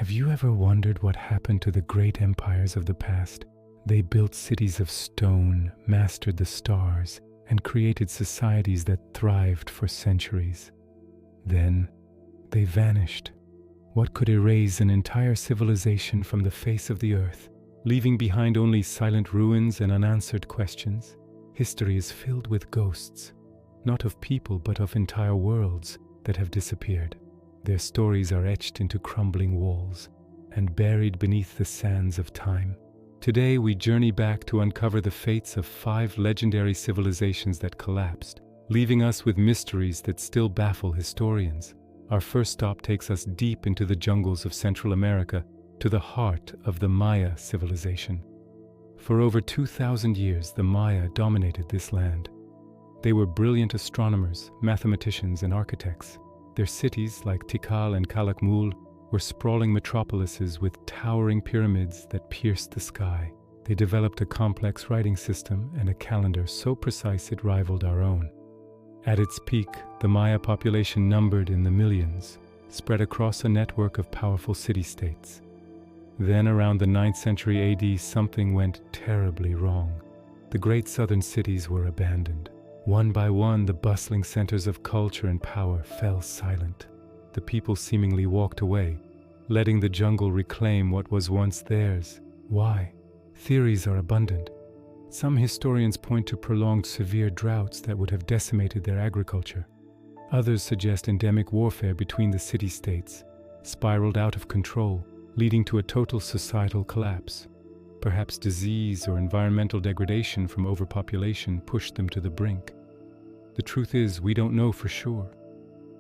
Have you ever wondered what happened to the great empires of the past? They built cities of stone, mastered the stars, and created societies that thrived for centuries. Then, they vanished. What could erase an entire civilization from the face of the earth, leaving behind only silent ruins and unanswered questions? History is filled with ghosts, not of people but of entire worlds that have disappeared. Their stories are etched into crumbling walls and buried beneath the sands of time. Today we journey back to uncover the fates of 5 legendary civilizations that collapsed, leaving us with mysteries that still baffle historians. Our first stop takes us deep into the jungles of Central America, to the heart of the Maya civilization. For over 2,000 years, the Maya dominated this land. They were brilliant astronomers, mathematicians, and architects. Their cities, like Tikal and Calakmul, were sprawling metropolises with towering pyramids that pierced the sky. They developed a complex writing system and a calendar so precise it rivaled our own. At its peak, the Maya population numbered in the millions, spread across a network of powerful city-states. Then, around the 9th century AD, something went terribly wrong. The great southern cities were abandoned. One by one, the bustling centers of culture and power fell silent. The people seemingly walked away, letting the jungle reclaim what was once theirs. Why? Theories are abundant. Some historians point to prolonged severe droughts that would have decimated their agriculture. Others suggest endemic warfare between the city-states spiraled out of control, leading to a total societal collapse. Perhaps disease or environmental degradation from overpopulation pushed them to the brink. The truth is, we don't know for sure.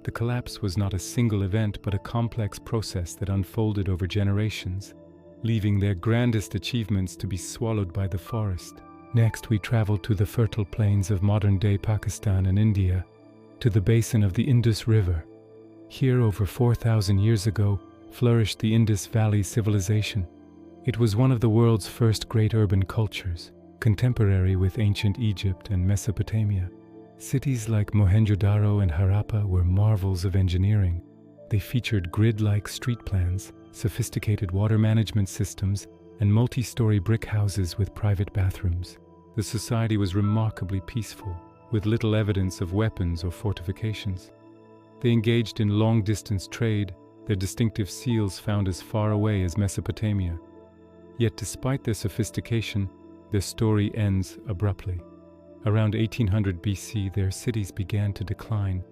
The collapse was not a single event, but a complex process that unfolded over generations, leaving their grandest achievements to be swallowed by the forest. Next, we travel to the fertile plains of modern-day Pakistan and India, to the basin of the Indus River. Here, over 4,000 years ago, flourished the Indus Valley Civilization. It was one of the world's first great urban cultures, contemporary with ancient Egypt and Mesopotamia. Cities like Mohenjo-daro and Harappa were marvels of engineering. They featured grid-like street plans, sophisticated water management systems, and multi-story brick houses with private bathrooms. The society was remarkably peaceful, with little evidence of weapons or fortifications. They engaged in long-distance trade, their distinctive seals found as far away as Mesopotamia. Yet despite their sophistication, their story ends abruptly. Around 1800 BC, their cities began to decline,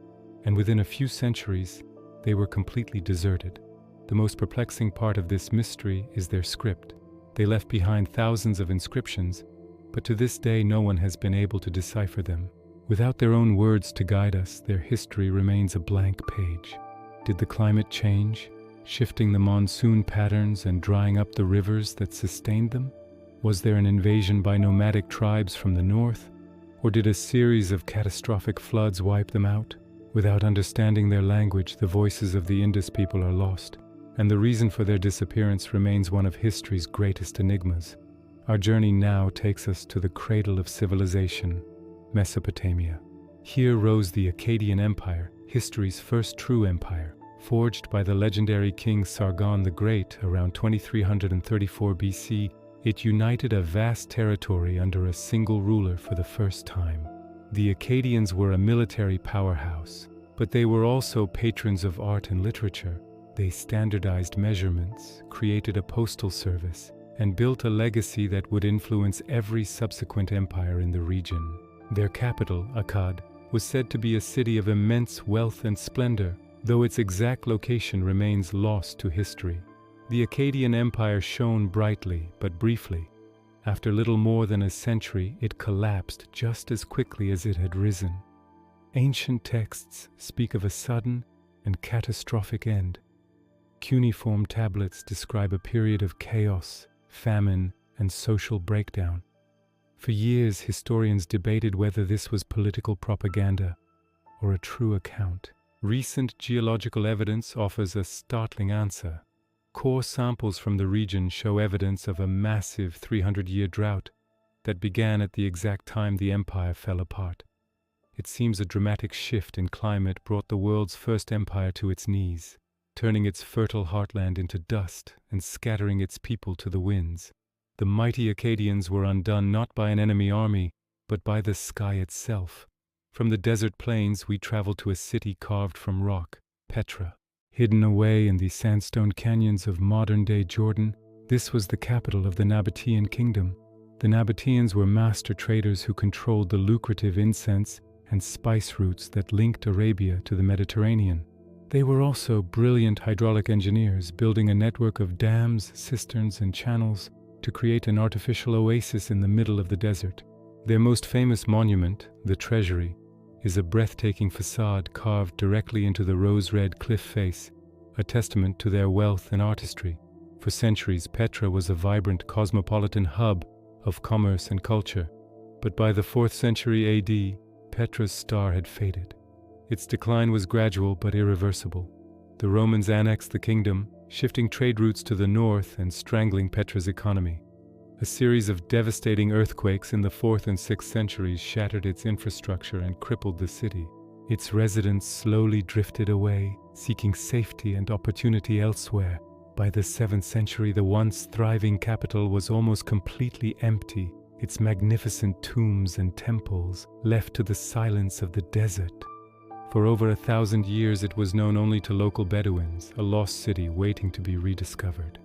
and within a few centuries, they were completely deserted. The most perplexing part of this mystery is their script. They left behind thousands of inscriptions, but to this day no one has been able to decipher them. Without their own words to guide us, their history remains a blank page. Did the climate change, shifting the monsoon patterns and drying up the rivers that sustained them? Was there an invasion by nomadic tribes from the north? Or did a series of catastrophic floods wipe them out? Without understanding their language, the voices of the Indus people are lost, and the reason for their disappearance remains one of history's greatest enigmas. Our journey now takes us to the cradle of civilization, Mesopotamia. Here rose the Akkadian Empire, history's first true empire. Forged by the legendary king Sargon the Great around 2334 BC, it united a vast territory under a single ruler for the first time. The Akkadians were a military powerhouse, but they were also patrons of art and literature. They standardized measurements, created a postal service, and built a legacy that would influence every subsequent empire in the region. Their capital, Akkad, was said to be a city of immense wealth and splendor, though its exact location remains lost to history. The Akkadian Empire shone brightly, but briefly. After little more than a century, it collapsed just as quickly as it had risen. Ancient texts speak of a sudden and catastrophic end. Cuneiform tablets describe a period of chaos, famine, and social breakdown. For years, historians debated whether this was political propaganda or a true account. Recent geological evidence offers a startling answer. Core samples from the region show evidence of a massive 300-year drought that began at the exact time the empire fell apart. It seems a dramatic shift in climate brought the world's first empire to its knees. turning its fertile heartland into dust and scattering its people to the winds. The mighty Akkadians were undone not by an enemy army, but by the sky itself. From the desert plains we traveled to a city carved from rock, Petra. Hidden away in the sandstone canyons of modern-day Jordan, this was the capital of the Nabataean kingdom. The Nabataeans were master traders who controlled the lucrative incense and spice routes that linked Arabia to the Mediterranean. They were also brilliant hydraulic engineers, building a network of dams, cisterns, and channels to create an artificial oasis in the middle of the desert. Their most famous monument, the Treasury, is a breathtaking facade carved directly into the rose-red cliff face, a testament to their wealth and artistry. For centuries, Petra was a vibrant cosmopolitan hub of commerce and culture. But by the 4th century AD, Petra's star had faded. Its decline was gradual but irreversible. The Romans annexed the kingdom, shifting trade routes to the north and strangling Petra's economy. A series of devastating earthquakes in the 4th and 6th centuries shattered its infrastructure and crippled the city. Its residents slowly drifted away, seeking safety and opportunity elsewhere. By the 7th century, the once thriving capital was almost completely empty, its magnificent tombs and temples left to the silence of the desert. For over 1,000 years it was known only to local Bedouins, a lost city waiting to be rediscovered.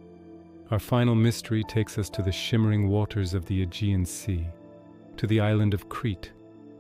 Our final mystery takes us to the shimmering waters of the Aegean Sea, to the island of Crete.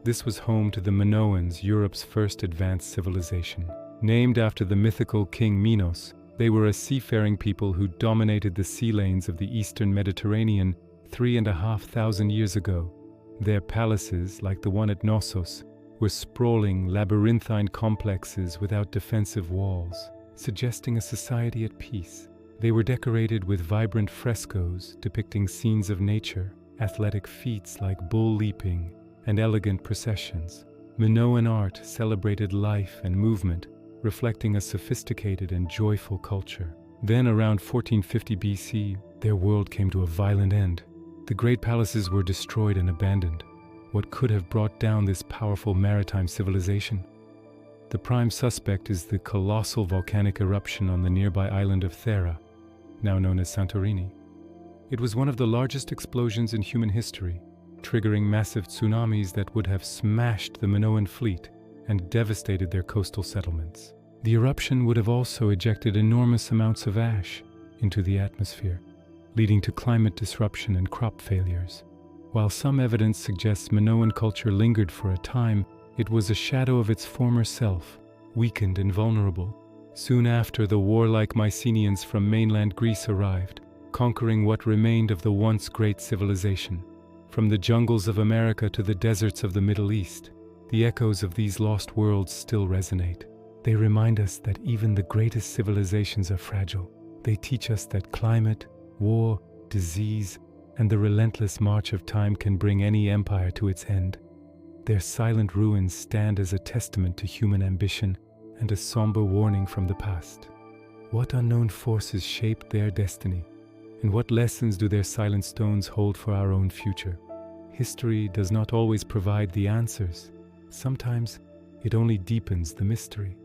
This was home to the Minoans, Europe's first advanced civilization. Named after the mythical king Minos, they were a seafaring people who dominated the sea lanes of the eastern Mediterranean 3,500 years ago. Their palaces, like the one at Knossos, were sprawling, labyrinthine complexes without defensive walls, suggesting a society at peace. They were decorated with vibrant frescoes depicting scenes of nature, athletic feats like bull leaping, and elegant processions. Minoan art celebrated life and movement, reflecting a sophisticated and joyful culture. Then, around 1450 BC, their world came to a violent end. The great palaces were destroyed and abandoned. What could have brought down this powerful maritime civilization? The prime suspect is the colossal volcanic eruption on the nearby island of Thera, now known as Santorini. It was one of the largest explosions in human history, triggering massive tsunamis that would have smashed the Minoan fleet and devastated their coastal settlements. The eruption would have also ejected enormous amounts of ash into the atmosphere, leading to climate disruption and crop failures. While some evidence suggests Minoan culture lingered for a time, it was a shadow of its former self, weakened and vulnerable. Soon after, the warlike Mycenaeans from mainland Greece arrived, conquering what remained of the once great civilization. From the jungles of America to the deserts of the Middle East, the echoes of these lost worlds still resonate. They remind us that even the greatest civilizations are fragile. They teach us that climate, war, disease, and the relentless march of time can bring any empire to its end. Their silent ruins stand as a testament to human ambition and a somber warning from the past. What unknown forces shaped their destiny, and what lessons do their silent stones hold for our own future? History does not always provide the answers. Sometimes it only deepens the mystery.